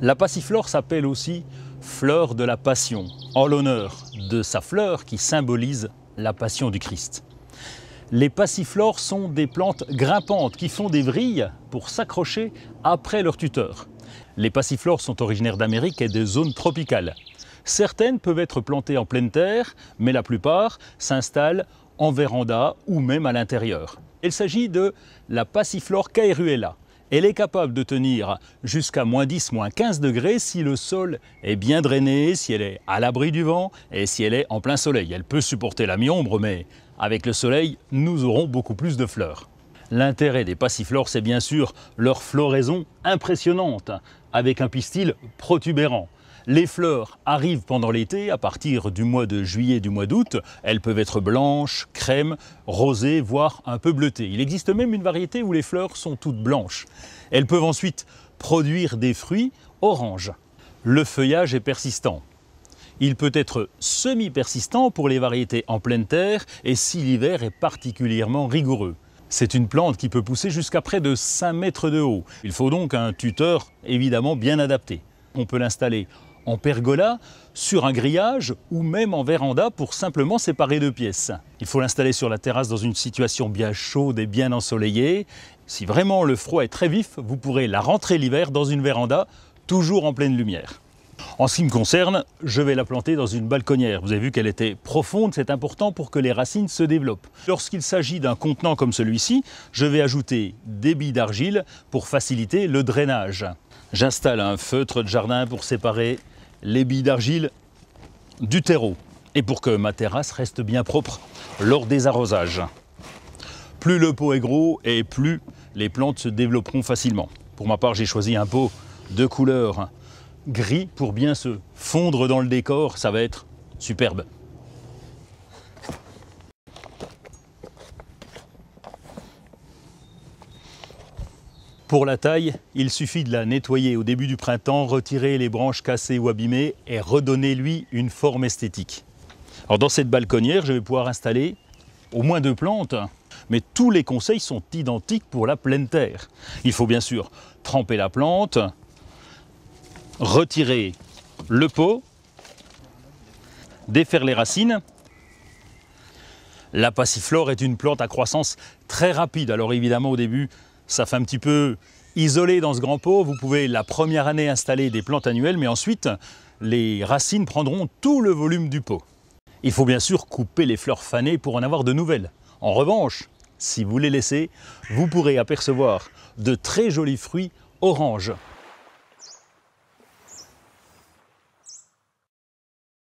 La passiflore s'appelle aussi fleur de la Passion, en l'honneur de sa fleur qui symbolise la Passion du Christ. Les passiflores sont des plantes grimpantes qui font des vrilles pour s'accrocher après leur tuteur. Les passiflores sont originaires d'Amérique et des zones tropicales. Certaines peuvent être plantées en pleine terre, mais la plupart s'installent en véranda ou même à l'intérieur. Il s'agit de la passiflore caeruela. Elle est capable de tenir jusqu'à -10, -15 degrés si le sol est bien drainé, si elle est à l'abri du vent et si elle est en plein soleil. Elle peut supporter la mi-ombre, mais avec le soleil, nous aurons beaucoup plus de fleurs. L'intérêt des passiflores, c'est bien sûr leur floraison impressionnante, avec un pistil protubérant. Les fleurs arrivent pendant l'été, à partir du mois de juillet, du mois d'août. Elles peuvent être blanches, crème, rosées, voire un peu bleutées. Il existe même une variété où les fleurs sont toutes blanches. Elles peuvent ensuite produire des fruits orange. Le feuillage est persistant. Il peut être semi-persistant pour les variétés en pleine terre et si l'hiver est particulièrement rigoureux. C'est une plante qui peut pousser jusqu'à près de 5 mètres de haut. Il faut donc un tuteur évidemment bien adapté. On peut l'installer en pergola, sur un grillage ou même en véranda pour simplement séparer deux pièces. Il faut l'installer sur la terrasse dans une situation bien chaude et bien ensoleillée. Si vraiment le froid est très vif, vous pourrez la rentrer l'hiver dans une véranda, toujours en pleine lumière. En ce qui me concerne, je vais la planter dans une balconnière. Vous avez vu qu'elle était profonde, c'est important pour que les racines se développent. Lorsqu'il s'agit d'un contenant comme celui-ci, je vais ajouter des billes d'argile pour faciliter le drainage. J'installe un feutre de jardin pour séparer les billes d'argile du terreau et pour que ma terrasse reste bien propre lors des arrosages. Plus le pot est gros et plus les plantes se développeront facilement. Pour ma part, j'ai choisi un pot de couleur gris pour bien se fondre dans le décor, ça va être superbe. Pour la taille, il suffit de la nettoyer au début du printemps, retirer les branches cassées ou abîmées et redonner lui une forme esthétique. Alors dans cette balconnière, je vais pouvoir installer au moins 2 plantes, mais tous les conseils sont identiques pour la pleine terre. Il faut bien sûr tremper la plante, retirer le pot, défaire les racines. La passiflore est une plante à croissance très rapide, alors évidemment au début, ça fait un petit peu isolé dans ce grand pot. Vous pouvez la première année installer des plantes annuelles, mais ensuite, les racines prendront tout le volume du pot. Il faut bien sûr couper les fleurs fanées pour en avoir de nouvelles. En revanche, si vous les laissez, vous pourrez apercevoir de très jolis fruits orange.